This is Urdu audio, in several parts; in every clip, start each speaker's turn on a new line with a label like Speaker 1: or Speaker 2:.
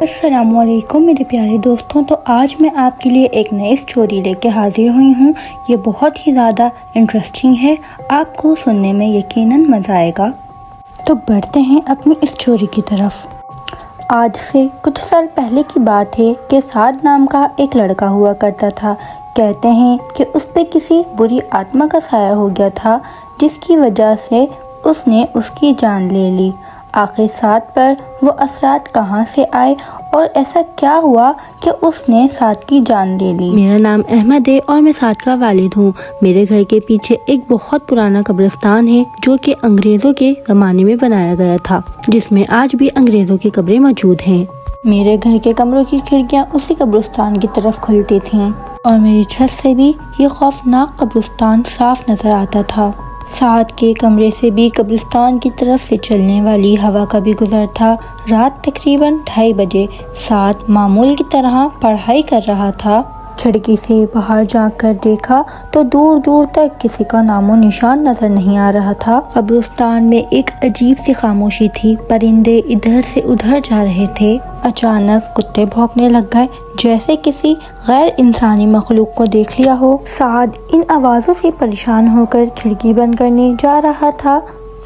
Speaker 1: السلام علیکم میرے پیارے دوستوں، تو آج میں آپ کے لیے ایک نئی اسٹوری لے کے حاضر ہوئی ہوں۔ یہ بہت ہی زیادہ انٹرسٹنگ ہے، آپ کو سننے میں یقیناً مزہ آئے گا۔ تو بڑھتے ہیں اپنی اسٹوری کی طرف۔ آج سے کچھ سال پہلے کی بات ہے کہ سعد نام کا ایک لڑکا ہوا کرتا تھا۔ کہتے ہیں کہ اس پہ کسی بری آتما کا سایہ ہو گیا تھا، جس کی وجہ سے اس نے اس کی جان لے لی۔ آخر سعد پر وہ اثرات کہاں سے آئے اور ایسا کیا ہوا کہ اس نے سعد کی جان لے لی؟
Speaker 2: میرا نام احمد ہے اور میں سعد کا والد ہوں۔ میرے گھر کے پیچھے ایک بہت پرانا قبرستان ہے جو کہ انگریزوں کے زمانے میں بنایا گیا تھا، جس میں آج بھی انگریزوں کی قبریں موجود ہیں۔
Speaker 1: میرے گھر کے کمروں کی کھڑکیاں اسی قبرستان کی طرف کھلتی تھیں اور میری چھت سے بھی یہ خوفناک قبرستان صاف نظر آتا تھا۔ سعد کے کمرے سے بھی قبرستان کی طرف سے چلنے والی ہوا کا بھی گزر تھا۔ رات تقریباً 2:30 بجے سعد معمول کی طرح پڑھائی کر رہا تھا۔ کھڑکی سے باہر جھانک کر دیکھا تو دور دور تک کسی کا نام و نشان نظر نہیں آ رہا تھا۔ قبرستان میں ایک عجیب سی خاموشی تھی، پرندے ادھر سے ادھر جا رہے تھے۔ اچانک کتے بھونکنے لگ گئے، جیسے کسی غیر انسانی مخلوق کو دیکھ لیا ہو۔ سعد ان آوازوں سے پریشان ہو کر کھڑکی بند کرنے جا رہا تھا۔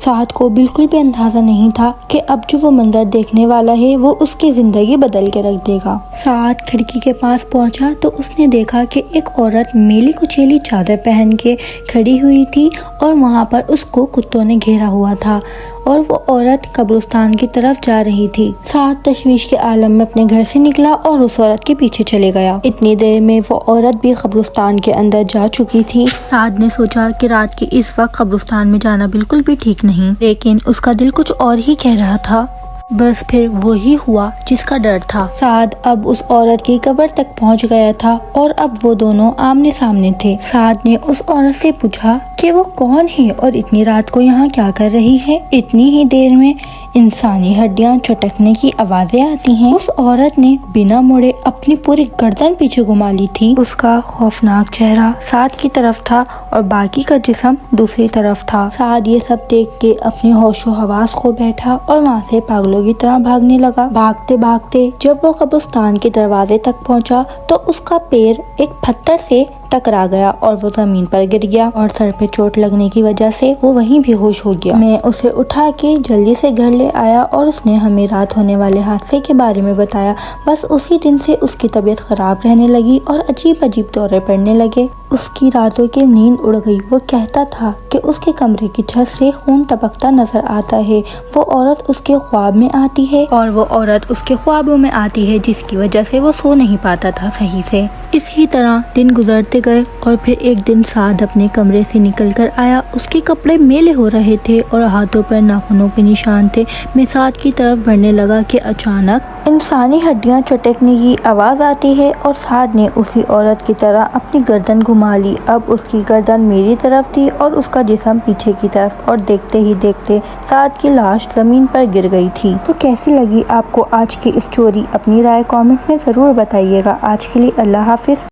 Speaker 1: سعد کو بالکل بھی اندازہ نہیں تھا کہ اب جو وہ منظر دیکھنے والا ہے وہ اس کی زندگی بدل کے رکھ دے گا۔ سعد کھڑکی کے پاس پہنچا تو اس نے دیکھا کہ ایک عورت میلی کچیلی چادر پہن کے کھڑی ہوئی تھی اور وہاں پر اس کو کتوں نے گھیرا ہوا تھا اور وہ عورت قبرستان کی طرف جا رہی تھی۔ سعد تشویش کے عالم میں اپنے گھر سے نکلا اور اس عورت کے پیچھے چلے گیا۔ اتنی دیر میں وہ عورت بھی قبرستان کے اندر جا چکی تھی۔ سعد نے سوچا کہ رات کے اس وقت قبرستان میں جانا بالکل بھی ٹھیک نہیں، لیکن اس کا دل کچھ اور ہی کہہ رہا تھا۔ بس پھر وہی ہوا جس کا ڈر تھا۔ سعد اب اس عورت کی قبر تک پہنچ گیا تھا اور اب وہ دونوں آمنے سامنے تھے۔ سعد نے اس عورت سے پوچھا کہ وہ کون ہے اور اتنی رات کو یہاں کیا کر رہی ہے؟ اتنی ہی دیر میں انسانی ہڈیاں چٹکنے کی آوازیں آتی ہیں۔ اس عورت نے بنا مڑے اپنی پوری گردن پیچھے گھما لی تھی۔ اس کا خوفناک چہرہ سعد کی طرف تھا اور باقی کا جسم دوسری طرف تھا۔ سعد یہ سب دیکھ کے اپنی ہوش و حواس کھو بیٹھا اور وہاں سے پاگلوں کی طرح بھاگنے لگا۔ بھاگتے بھاگتے جب وہ قبرستان کے دروازے تک پہنچا تو اس کا پیر ایک پتھر سے ٹکرا گیا اور وہ زمین پر گر گیا اور سر پہ چوٹ لگنے کی وجہ سے وہ وہیں بے ہوش ہو گیا۔ میں اسے اٹھا کے جلدی سے گھر لے آیا اور اس نے ہمیں رات ہونے والے حادثے کے بارے میں بتایا۔ بس اسی دن سے اس کی طبیعت خراب رہنے لگی اور عجیب عجیب دورے پڑنے لگے۔ اس کی راتوں کی نیند اڑ گئی۔ وہ کہتا تھا کہ اس کے کمرے کی چھت سے خون ٹپکتا نظر آتا ہے۔ وہ عورت اس کے خواب میں آتی ہے اور وہ عورت اس کے خوابوں میں آتی ہے، جس کی وجہ سے وہ سو نہیں پاتا تھا صحیح سے۔ اسی طرح دن گزرتے گئے اور پھر ایک دن سعد اپنے کمرے سے نکل کر آیا۔ اس کے کپڑے میلے ہو رہے تھے اور ہاتھوں پر ناخنوں کے نشان تھے۔ میں سعد کی طرف بڑھنے لگا کہ اچانک انسانی ہڈیاں چٹکنے کی آواز آتی ہے اور سعد نے اسی عورت کی طرح اپنی گردن گھما لی۔ اب اس کی گردن میری طرف تھی اور اس کا جسم پیچھے کی طرف، اور دیکھتے ہی دیکھتے سعد کی لاش زمین پر گر گئی تھی۔ تو کیسی لگی آپ کو آج کی اسٹوری؟ اپنی رائے کامنٹ میں ضرور بتائیے گا۔ آج کے لیے اللہ حافظ۔